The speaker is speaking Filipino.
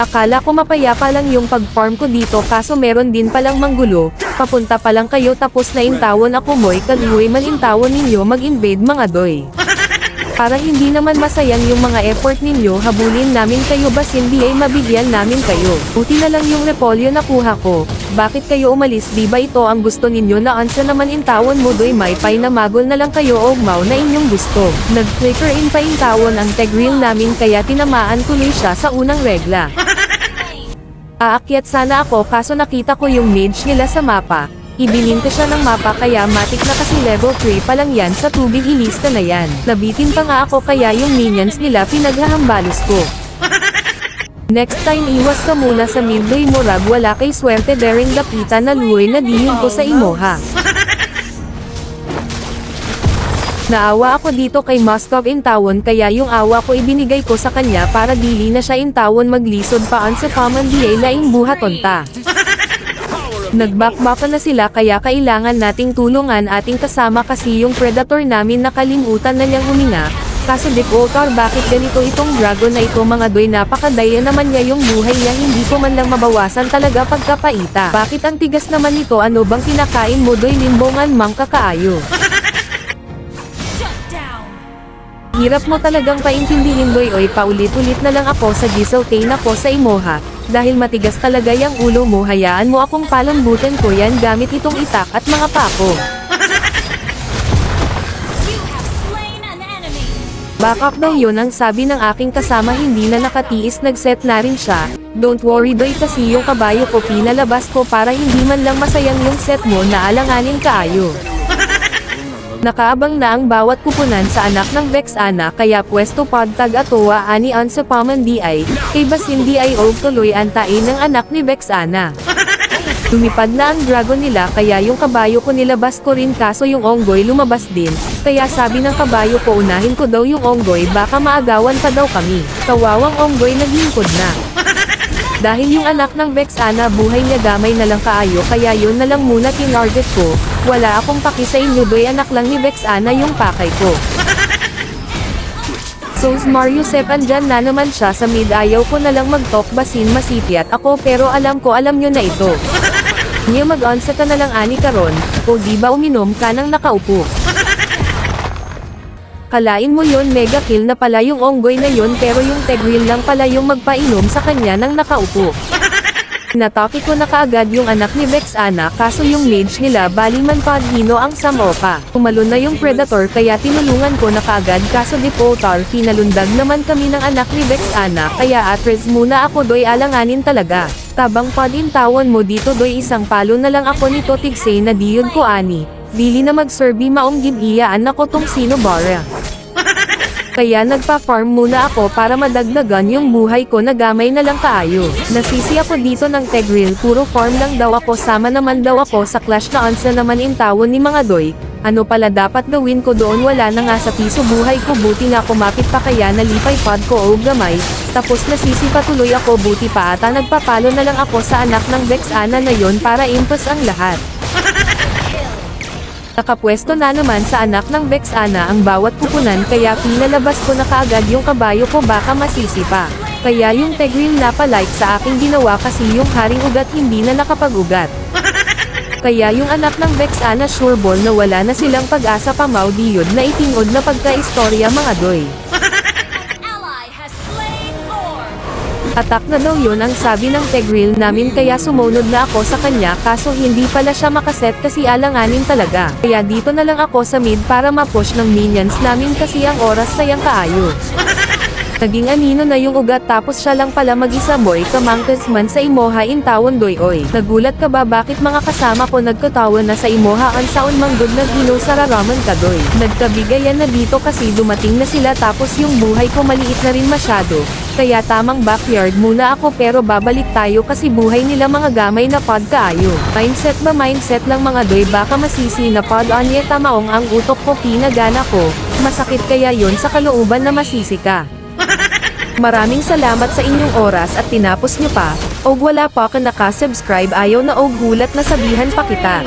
Akala ko mapayapa lang yung pag-farm ko dito kaso meron din palang manggulo, papunta pa lang kayo tapos na intawon ako moy kaluoy man intawon ninyo mag-invade mga doy. Para hindi naman masayang yung mga effort ninyo habulin namin kayo bas hindi ay mabigyan namin kayo. Buti na lang yung repolyo nakuha ko. Bakit kayo umalis di ba ito ang gusto ninyo na ansa naman intawon mo doy may pay na magol na lang kayo o mau na inyong gusto. Nag-flicker in pa intawon ang tegrill namin kaya tinamaan tuloy siya sa unang regla. Aakyat sana ako kaso nakita ko yung mage nila sa mapa. Ibininta siya ng mapa kaya matik na kasi level 3 pa lang yan sa tubig ilista na yan. Nabitin pa nga ako kaya yung minions nila pinaghahambalos ko. Next time iwas ka muna sa midway murag wala kay swerte daring lapitan na luoy na dihin ko sa imoha. Naawa ako dito kay Moscov intawon kaya yung awa ko ibinigay ko sa kanya para dili na siya intawon maglisod paan sa common DA laing buhatonta. Nagbackbacka na sila kaya kailangan nating tulungan ating kasama kasi yung predator namin nakalimutan na niyang huminga. Kaso Deepwater bakit ganito itong dragon na ito mga doy napakadaya naman niya yung buhay niya hindi ko man lang mabawasan talaga pagkapaita. Bakit ang tigas naman nito ano bang kinakain mo doy limbongan mang kakaayo. Hirap mo talagang paintindihin boy oy paulit-ulit na lang ako sa giseltane ako sa imoha. Dahil matigas talaga yung ulo mo hayaan mo akong palambutin ko yan gamit itong itak at mga pako. Backup daw yun ang sabi ng aking kasama hindi na nakatiis nagset na rin siya. Don't worry doy kasi yung kabayo ko pinalabas ko para hindi man lang masayang yung set mo na alanganin kaayo. Nakaabang na ang bawat kupunan sa anak ng Vexana kaya pwesto pagtag atowa ani an sa paman di ay, kay basin di ay og tuloy antain ng anak ni Vexana. Lumipad na ang dragon nila kaya yung kabayo ko nilabas ko rin kaso yung onggoy lumabas din, kaya sabi ng kabayo ko unahin ko daw yung onggoy baka maagawan pa daw kami. Kawawang onggoy naglingkod na. Dahil yung anak ng Vexana buhay niya damay na lang kaayo kaya yun na lang muna kinarget ko. Wala akong paki sa inyo doy anak lang ni Vexana yung pakay ko. So Mario Sep andyan na naman siya sa mid ayaw ko na lang mag-talk basin masipiat ako pero alam ko alam nyo na ito. Niya mag-onsa ka na lang ani karon, o di ba uminom ka nang nakaupo. Kalain mo yon mega kill na pala yung onggoy na yon pero yung tegrill lang pala yung magpainom sa kanya nang nakaupo. Natake ko na kaagad yung anak ni Vexana kaso yung mage nila bali man paghino ang samopa. Tumalon na yung predator kaya tinulungan ko na kaagad kaso Deepwater pinalundag naman kami ng anak ni Vexana kaya atres muna ako doy alanganin talaga. Tabang padintawon mo dito doy isang palo na lang ako nito tigsay na diyon ko ani. Dili na magserbi maong gibiyaan ako tong sino bara. Kaya nagpa-farm muna ako para madagdagan yung buhay ko na gamay na lang kaayo. Nasisi ako dito ng tegrill puro farm lang daw ako sama naman daw ako sa clash na onsa naman intawon ni mga doy. Ano pala dapat gawin ko doon wala na nga sa piso buhay ko buti nga kumapit pa kaya nalipay pod ko o gamay. Tapos nasisi patuloy ako buti pa ata nagpapalo na lang ako sa anak ng Vexana na yon para impress ang lahat. Nakapwesto na naman sa anak ng Vexana ang bawat kupunan kaya pinalabas ko na kaagad yung kabayo ko baka masisi pa. Kaya yung tegrill na palike sa aking ginawa kasi yung haring ugat hindi na nakapag-ugat. Kaya yung anak ng Vexana sureball na wala na silang pag-asa pa maudiyod na itingod na pagka-istorya mga doy. Atak na daw yun ang sabi ng tegrill namin kaya sumunod na ako sa kanya kaso hindi pala siya makaset kasi alanganin talaga. Kaya dito na lang ako sa mid para ma-push ng minions namin kasi ang oras sayang kaayo. Naging anino na yung ugat tapos siya lang pala mag-isa boy kamangkas man sa imoha intawon doy oy. Nagulat ka ba bakit mga kasama ko nagkatawan na sa imoha ang saon manggod naghino sa raraman ka doy. Nagkabigayan na dito kasi dumating na sila tapos yung buhay ko maliit na rin masyado. Kaya tamang backyard muna ako pero babalik tayo kasi buhay nila mga gamay na pod kaayo. Mindset ba mindset lang mga doy baka masisi na pod anye tamaong ang utok ko pinagana ko. Masakit kaya yon sa kalooban na masisi ka. Maraming salamat sa inyong oras at tinapos nyo pa, og wala pa ka naka-subscribe ayaw na og gulat na sabihan pa kita.